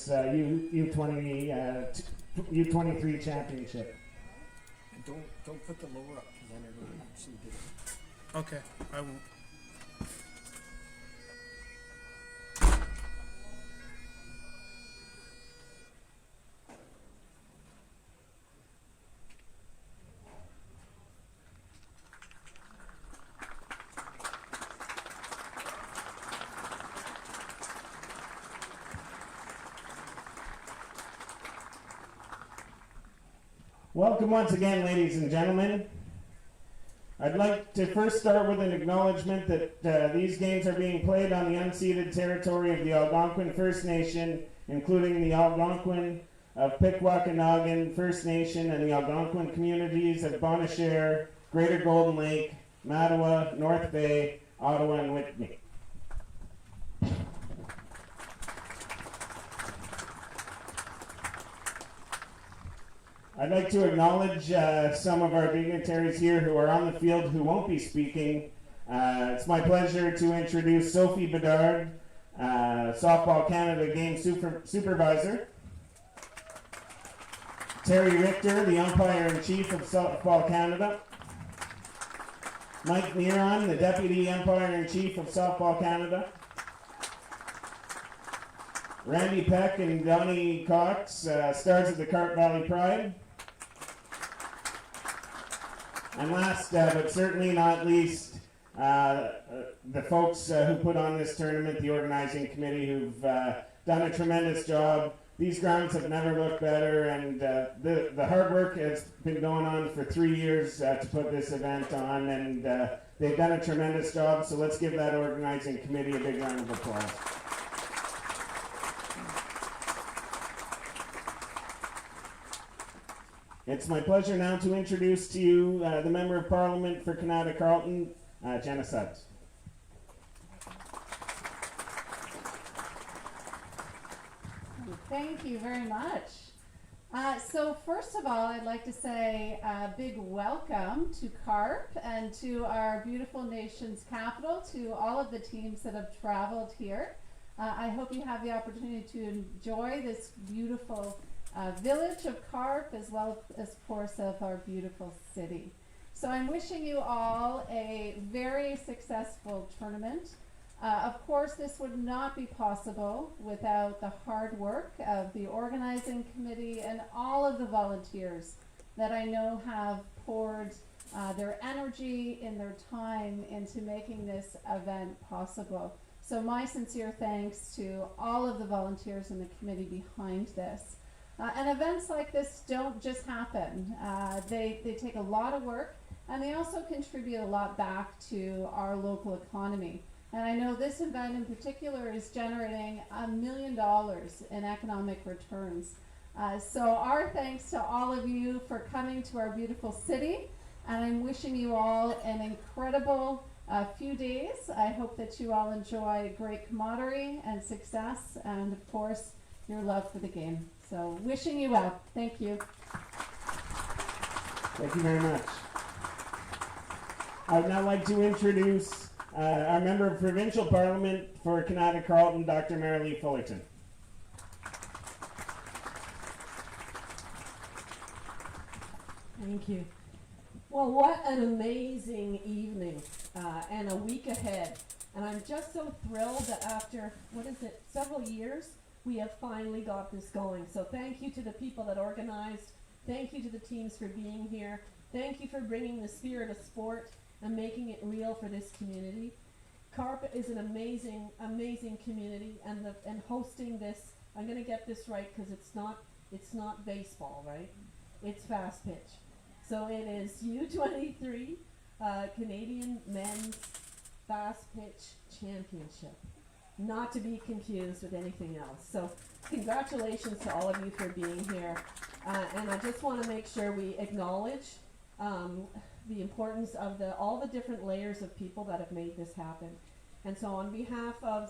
this U23 championship. And don't put the lower up, because then everyone actually did it. Okay, I won't. Welcome once again, ladies and gentlemen. I'd like to first start with an acknowledgement that these games are being played on the unceded territory of the Algonquin First Nation, including the Algonquin of Pikwakanagan First Nation and the Algonquin communities of Bonnechere, Greater Golden Lake, Mattawa, North Bay, Ottawa, and Whitby. I'd like to acknowledge some of our dignitaries here who are on the field who won't be speaking. It's my pleasure to introduce Sophie Bedard, Softball Canada Game Supervisor. Terry Richter, the Umpire-in-Chief of Softball Canada. Mike Neron, the Deputy Umpire-in-Chief of Softball Canada. Randy Peck and Donnie Cox, stars of the Carp Valley Pride. And last but certainly not least, the folks who put on this tournament, the organizing committee, who've done a tremendous job. These grounds have never looked better, and the hard work has been going on for 3 years to put this event on, and they've done a tremendous job, so let's give that organizing committee a big round of applause. It's my pleasure now to introduce to you the Member of Parliament for Kanata Carleton, Jenna Suggs. Thank you very much. So first of all, I'd like to say a big welcome to Carp and to our beautiful nation's capital, to all of the teams that have traveled here. I hope you have the opportunity to enjoy this beautiful village of Carp, as well as, of course, of our beautiful city. So I'm wishing you all a very successful tournament. Of course, this would not be possible without the hard work of the organizing committee and all of the volunteers that I know have poured their energy and their time into making this event possible. So my sincere thanks to all of the volunteers and the committee behind this. And events like this don't just happen. They take a lot of work, and they also contribute a lot back to our local economy. And I know this event in particular is generating $1 million in economic returns. So our thanks to all of you for coming to our beautiful city, and I'm wishing you all an incredible few days. I hope that you all enjoy great camaraderie and success, and of course, your love for the game. So wishing you well. Thank you. Thank you very much. I would now like to introduce our Member of Provincial Parliament for Kanata Carleton, Dr. Marilee Fullerton. Thank you. Well, what an amazing evening and a week ahead. And I'm just so thrilled that after, several years, we have finally got this going. So thank you to the people that organized. Thank you to the teams for being here. Thank you for bringing the spirit of sport and making it real for this community. Carp is an amazing, amazing community, and hosting this, I'm going to get this right because it's not baseball, right? It's Fastpitch. So it is U23 Canadian Men's Fastpitch Championship. Not to be confused with anything else. So congratulations to all of you for being here. And I just want to make sure we acknowledge the importance of all the different layers of people that have made this happen. And so on behalf of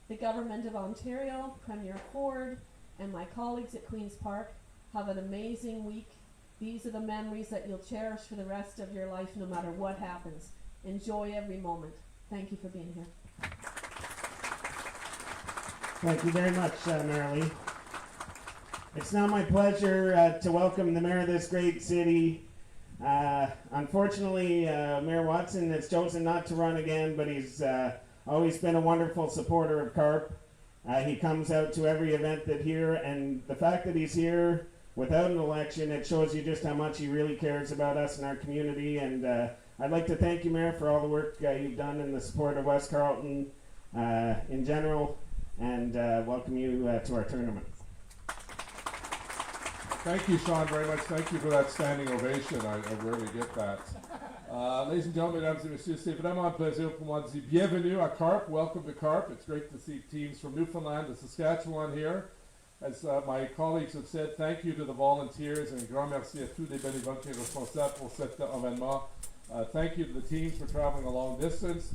the Government of Ontario, Premier Ford, and my colleagues at Queen's Park, have an amazing week. These are the memories that you'll cherish for the rest of your life, no matter what happens. Enjoy every moment. Thank you for being here. Thank you very much, Marilee. It's now my pleasure to welcome the mayor of this great city. Unfortunately, Mayor Watson has chosen not to run again, but he's always been a wonderful supporter of Carp. He comes out to every event that here, and the fact that he's here without an election, it shows you just how much he really cares about us and our community. And I'd like to thank you, Mayor, for all the work you've done in the support of West Carleton in general, and welcome you to our tournament. Thank you, Sean, very much. Thank you for that standing ovation. I rarely get that. Ladies and gentlemen, mesdames et messieurs, c'est vraiment un plaisir pour moi de dire bienvenue à Carp. Welcome to Carp. It's great to see teams from Newfoundland to Saskatchewan here. As my colleagues have said, thank you to the volunteers and grand merci à tous les bénévoles qui sont responsables pour cet événement. Thank you to the teams for traveling a long distance.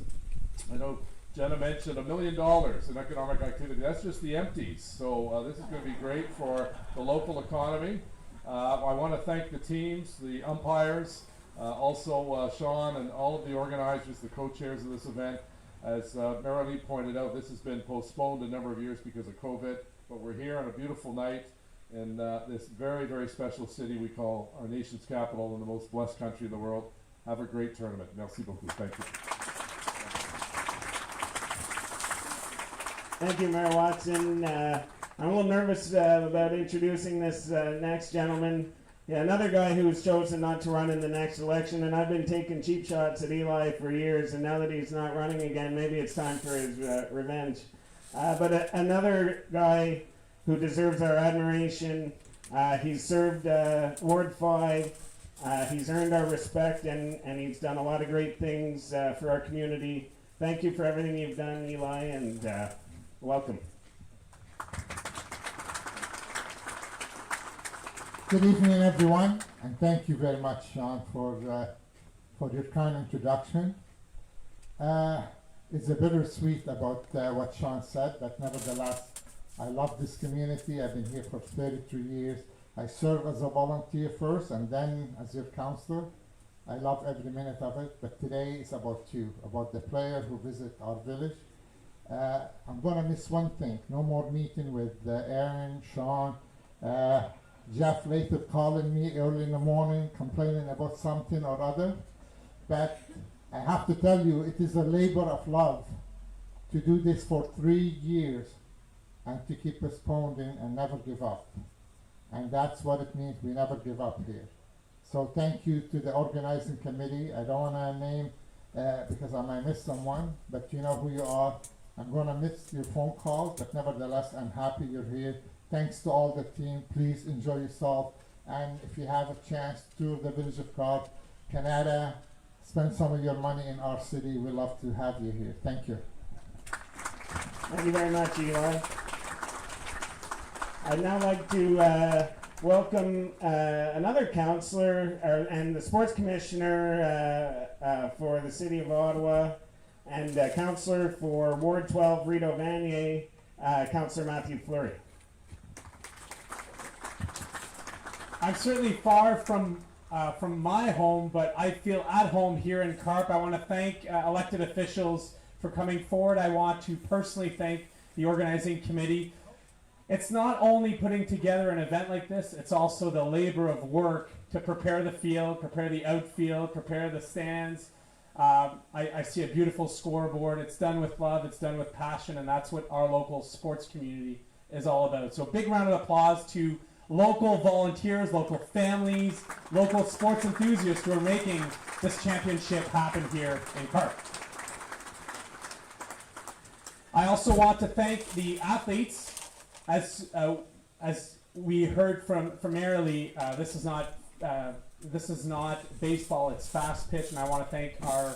I know Jenna mentioned $1 million in economic activity. That's just the empties. So this is going to be great for the local economy. I want to thank the teams, the umpires, also Sean and all of the organizers, the co-chairs of this event. As Marilee pointed out, this has been postponed a number of years because of COVID, but we're here on a beautiful night in this very, very special city we call our nation's capital and the most blessed country in the world. Have a great tournament. Merci beaucoup. Thank you. Thank you, Mayor Watson. I'm a little nervous about introducing this next gentleman. Yeah, another guy who's chosen not to run in the next election, and I've been taking cheap shots at Eli for years, and now that he's not running again, maybe it's time for his revenge. But another guy who deserves our admiration. He's served Ward 5. He's earned our respect, and he's done a lot of great things for our community. Thank you for everything you've done, Eli, and welcome. Good evening, everyone, and thank you very much, Sean, for your kind introduction. It's a bittersweet about what Sean said, but nevertheless, I love this community. I've been here for 33 years. I serve as a volunteer first, and then as your counselor. I love every minute of it, but today is about you, about the player who visit our village. I'm gonna miss one thing. No more meeting with Aaron, Sean, Jeff later calling me early in the morning complaining about something or other. But I have to tell you, it is a labor of love to do this for 3 years and to keep postponing and never give up. And that's what it means, we never give up here. So thank you to the organizing committee. I don't want to name because I might miss someone, but you know who you are. I'm going to miss your phone calls, but nevertheless, I'm happy you're here. Thanks to all the team. Please enjoy yourself. And if you have a chance, tour the village of Carp, Canada, spend some of your money in our city. We'd love to have you here. Thank you. Thank you very much, Eli. I'd now like to welcome another councillor and the sports commissioner for the city of Ottawa, and councillor for Ward 12, Rideau Vanier, Councillor Matthew Fleury. I'm certainly far from my home, but I feel at home here in Carp. I want to thank elected officials for coming forward. I want to personally thank the organizing committee. It's not only putting together an event like this, it's also the labor of work to prepare the field, prepare the outfield, prepare the stands. I see a beautiful scoreboard. It's done with love, it's done with passion, and that's what our local sports community is all about. So big round of applause to local volunteers, local families, local sports enthusiasts who are making this championship happen here in Carp. I also want to thank the athletes. As we heard from Marilee, this is not baseball, it's Fastpitch, and I want to thank our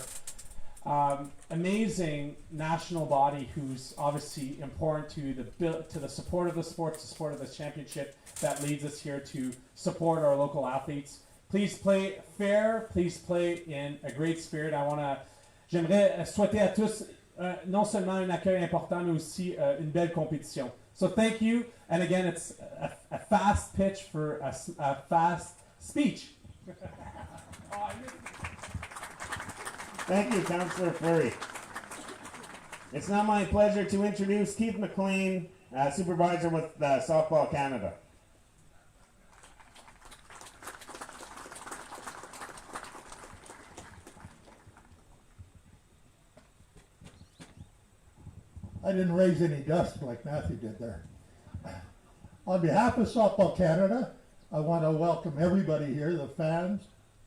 amazing national body, who's obviously important to the support of the sports, the support of this championship, that leads us here to support our local athletes. Please play fair, please play in a great spirit. J'aimerais souhaiter à tous non seulement un accueil important, mais aussi une belle compétition. So thank you, and again, it's a fast pitch for a fast speech. Thank you, Councillor Fleury. It's now my pleasure to introduce Keith McLean, supervisor with Softball Canada. I didn't raise any dust like Matthew did there. On behalf of Softball Canada, I want to welcome everybody here, the fans,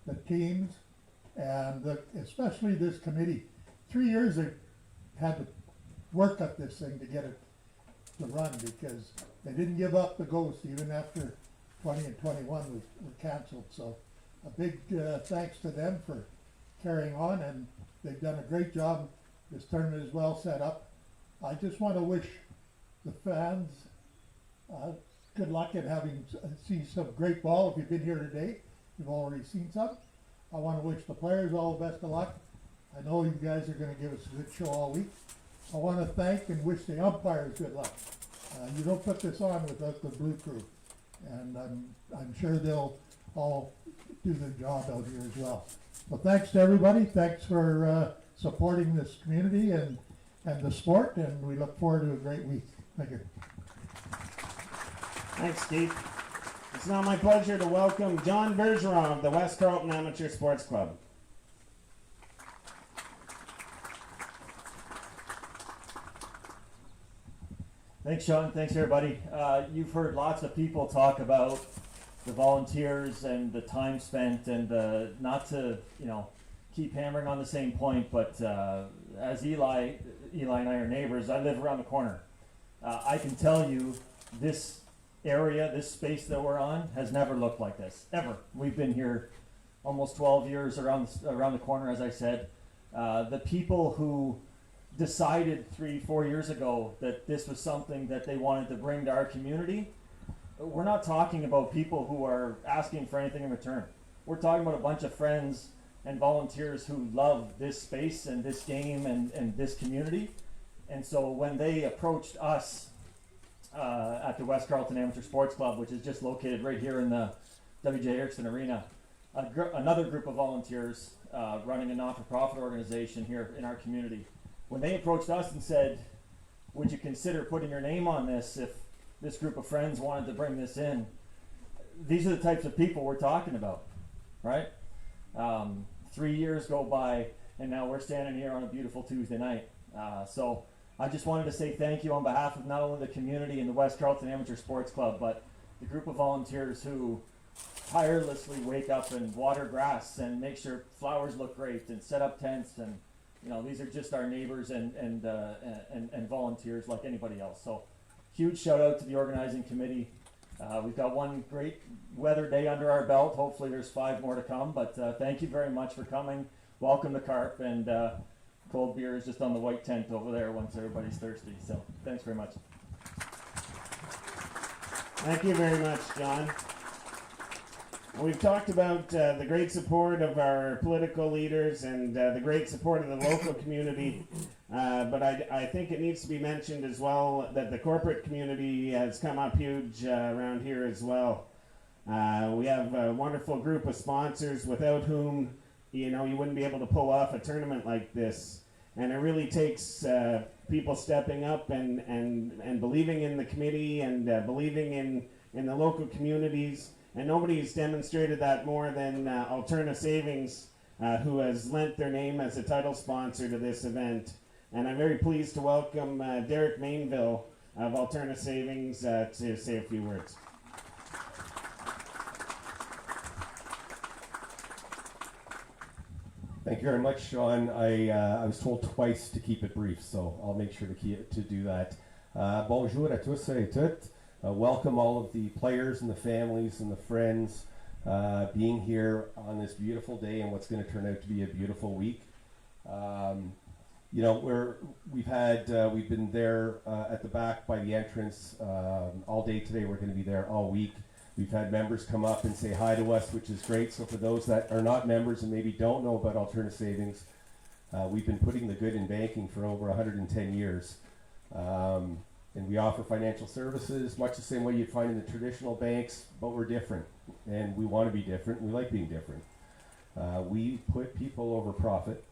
the teams, and especially this committee. 3 years they had to work at this thing to get it to run because they didn't give up the ghost even after 20 and 21 were canceled. So a big thanks to them for carrying on, and they've done a great job. This tournament is well set up. I just want to wish the fans good luck in having seen some great ball. If you've been here today, you've already seen some. I want to wish the players all the best of luck. I know you guys are going to give us a good show all week. I want to thank and wish the umpires good luck. You don't put this on without the Blue Crew, and I'm sure they'll all do their job out here as well. So thanks to everybody. Thanks for supporting this community and the sport, and we look forward to a great week. Thank you. Thanks, Steve. It's now my pleasure to welcome John Bergeron of the West Carleton Amateur Sports Club. Thanks, Sean. Thanks, everybody. You've heard lots of people talk about the volunteers and the time spent, and not to, keep hammering on the same point, but as Eli and I are neighbors, I live around the corner. I can tell you this area, this space that we're on, has never looked like this, ever. We've been here almost 12 years around the corner, as I said. The people who decided 3-4 years ago that this was something that they wanted to bring to our community, we're not talking about people who are asking for anything in return. We're talking about a bunch of friends and volunteers who love this space and this game and this community. And so when they approached us at the West Carleton Amateur Sports Club, which is just located right here in the W.J. Erickson Arena, another group of volunteers running a not-for-profit organization here in our community, when they approached us and said, would you consider putting your name on this if this group of friends wanted to bring this in? These are the types of people we're talking about, right? 3 years go by, and now we're standing here on a beautiful Tuesday night. So I just wanted to say thank you on behalf of not only the community and the West Carleton Amateur Sports Club, but the group of volunteers who tirelessly wake up and water grass and make sure flowers look great and set up tents, and these are just our neighbors and volunteers like anybody else. So huge shout out to the organizing committee. We've got one great weather day under our belt. Hopefully there's 5 more to come, but thank you very much for coming. Welcome to Carp, and cold beer is just on the white tent over there once everybody's thirsty. So thanks very much. Thank you very much, John. We've talked about the great support of our political leaders and the great support of the local community, but I think it needs to be mentioned as well that the corporate community has come up huge around here as well. We have a wonderful group of sponsors without whom you wouldn't be able to pull off a tournament like this, and it really takes people stepping up and believing in the committee and believing in the local communities. And nobody's demonstrated that more than Alterna Savings, who has lent their name as a title sponsor to this event. And I'm very pleased to welcome Derek Mainville of Alterna Savings to say a few words. Thank you very much, Sean. I was told twice to keep it brief, so I'll make sure to do that. Bonjour à tous et toutes. Welcome all of the players and the families and the friends being here on this beautiful day and what's going to turn out to be a beautiful week. We've been there at the back by the entrance all day today. We're going to be there all week. We've had members come up and say hi to us, which is great. So for those that are not members and maybe don't know about Alterna Savings, we've been putting the good in banking for over 110 years. And we offer financial services much the same way you'd find in the traditional banks, but we're different. And we want to be different. We like being different. We put people over profit.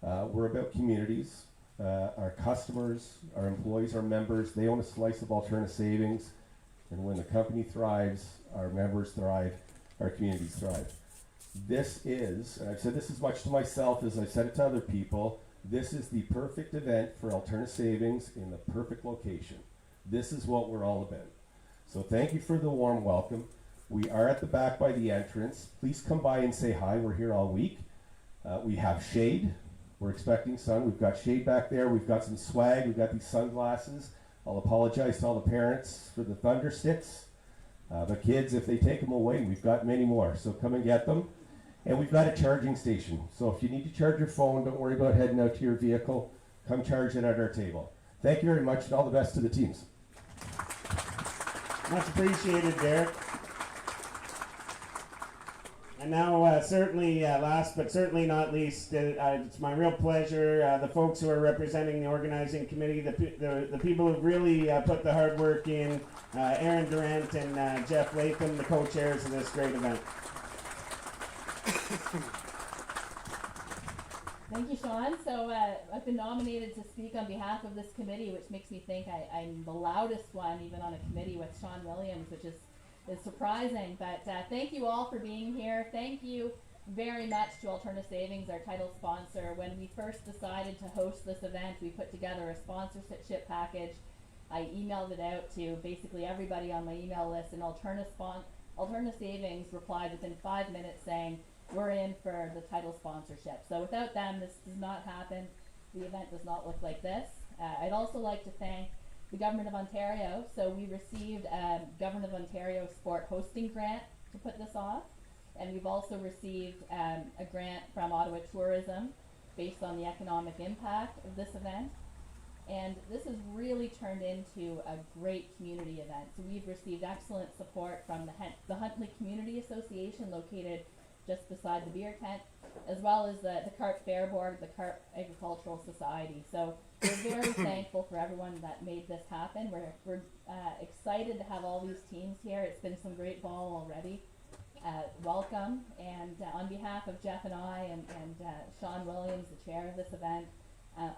We're about communities. Our customers, our employees, our members, they own a slice of Alterna Savings. And when the company thrives, our members thrive, our communities thrive. This is, and I've said this as much to myself as I've said it to other people, This is the perfect event for Alterna Savings in the perfect location. This is what we're all about. So thank you for the warm welcome. We are at the back by the entrance. Please come by and say hi. We're here all week. We have shade. We're expecting sun. We've got shade back there. We've got some swag. We've got these sunglasses. I'll apologize to all the parents for the thunder sticks. But kids, if they take them away, we've got many more. So come and get them. And we've got a charging station. So if you need to charge your phone, don't worry about heading out to your vehicle. Come charge it at our table. Thank you very much, and all the best to the teams. Much appreciated, Derek. And now, certainly, last but certainly not least, it's my real pleasure, the folks who are representing the organizing committee, the people who've really put the hard work in, Aaron Durant and Jeff Latham, the co-chairs of this great event. Thank you, Sean. So I've been nominated to speak on behalf of this committee, which makes me think I'm the loudest one, even on a committee with Sean Williams, which is surprising. But thank you all for being here. Thank you very much to Alterna Savings, our title sponsor. When we first decided to host this event, we put together a sponsorship package. I emailed it out to basically everybody on my email list, and Alterna Savings replied within 5 minutes saying, we're in for the title sponsorship. So without them, this does not happen. The event does not look like this. I'd also like to thank the Government of Ontario. So we received a Government of Ontario Sport Hosting Grant to put this off. And we've also received a grant from Ottawa Tourism based on the economic impact of this event. And this has really turned into a great community event. So we've received excellent support from the Huntley Community Association, located just beside the beer tent, as well as the Carp Fair Board, the Carp Agricultural Society. So we're very thankful for everyone that made this happen. We're excited to have all these teams here. It's been some great ball already. Welcome, and on behalf of Jeff and I and Sean Williams, the chair of this event,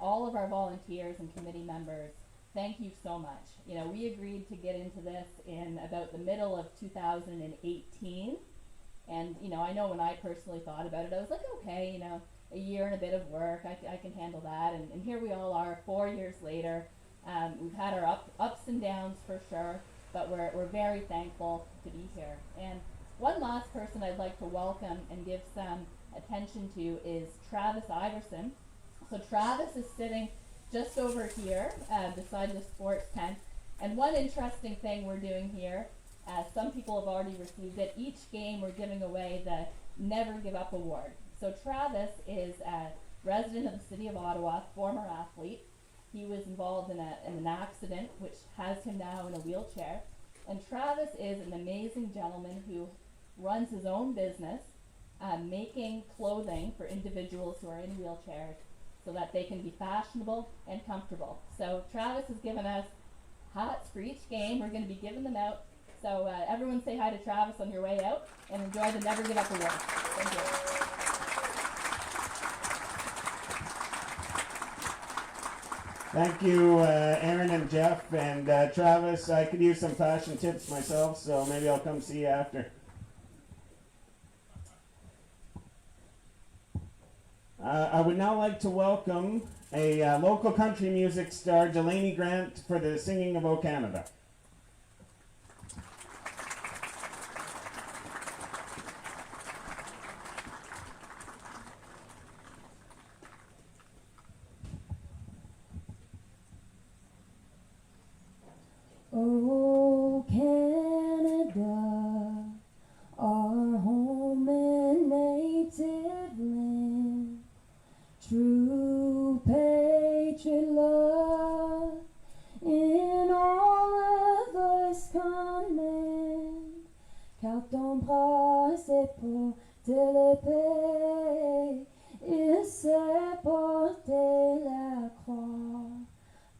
all of our volunteers and committee members, thank you so much. You know, we agreed to get into this in about the middle of 2018. And, you know, I know when I personally thought about it, I was like, okay, you know, a year and a bit of work, I can handle that. And here we all are 4 years later. We've had our ups and downs for sure, but we're very thankful to be here. And one last person I'd like to welcome and give some attention to is Travis Iverson. So Travis is sitting just over here beside the sports tent. And one interesting thing we're doing here, some people have already received it. Each game we're giving away the Never Give Up Award. So Travis is a resident of the city of Ottawa, former athlete. He was involved in an accident which has him now in a wheelchair. And Travis is an amazing gentleman who runs his own business, making clothing for individuals who are in wheelchairs so that they can be fashionable and comfortable. So Travis has given us hats for each game. We're going to be giving them out. So everyone say hi to Travis on your way out and enjoy the Never Give Up Award. Thank you. Thank you, Aaron and Jeff. And Travis, I could use some fashion tips myself, so maybe I'll come see you after. I would now like to welcome a local country music star, Delaney Grant, for the singing of O Canada. Oh, Canada, our home and native land, true patriot love in all of us command. Car ton bras s'est porté l'épée, il s'est porté la croix.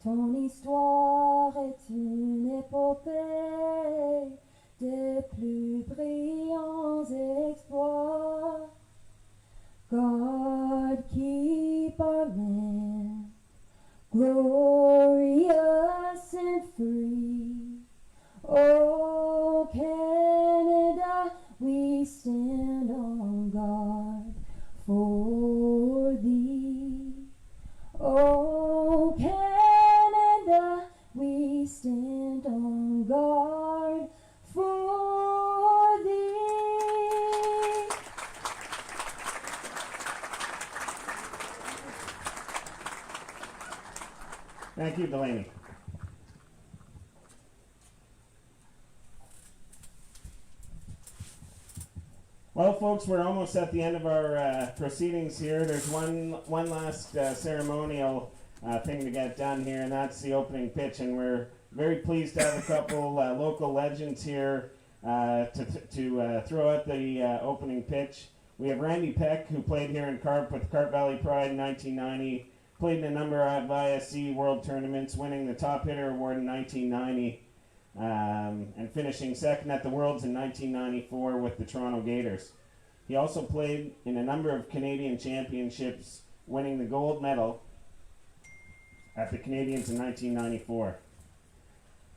Ton histoire est une épopée des plus brillants exploits. God keep our land glorious and free. Oh Canada, we stand on guard for thee. Thank you, Delaney. Well, folks, we're almost at the end of our proceedings here. There's one last ceremonial thing to get done here, and that's the opening pitch. And we're very pleased to have a couple local legends here to throw out the opening pitch. We have Randy Peck, who played here in Carp with Carp Valley Pride in 1990, played in a number of ISC World Tournaments, winning the Top Hitter Award in 1990. And finishing second at the Worlds in 1994 with the Toronto Gators. He also played in a number of Canadian championships, winning the gold medal at the Canadians in 1994.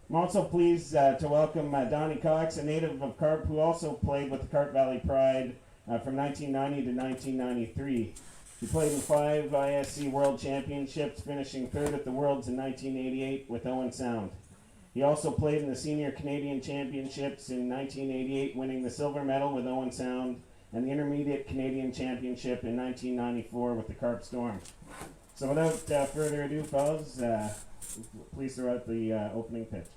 I'm also pleased to welcome Donnie Cox, a native of Carp, who also played with the Carp Valley Pride from 1990 to 1993. He played in 5 ISC World Championships, finishing third at the Worlds in 1988 with Owen Sound. He also played in the Senior Canadian Championships in 1988, winning the silver medal with Owen Sound, and the Intermediate Canadian Championship in 1994 with the Carp Storm. So without further ado, fellas, please throw out the opening pitch.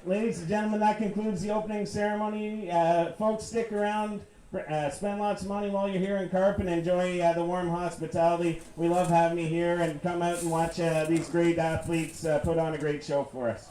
Ladies and gentlemen, that concludes the opening ceremony. Folks, stick around, spend lots of money while you're here in Carp, and enjoy the warm hospitality. We love having you here, and come out and watch these great athletes put on a great show for us.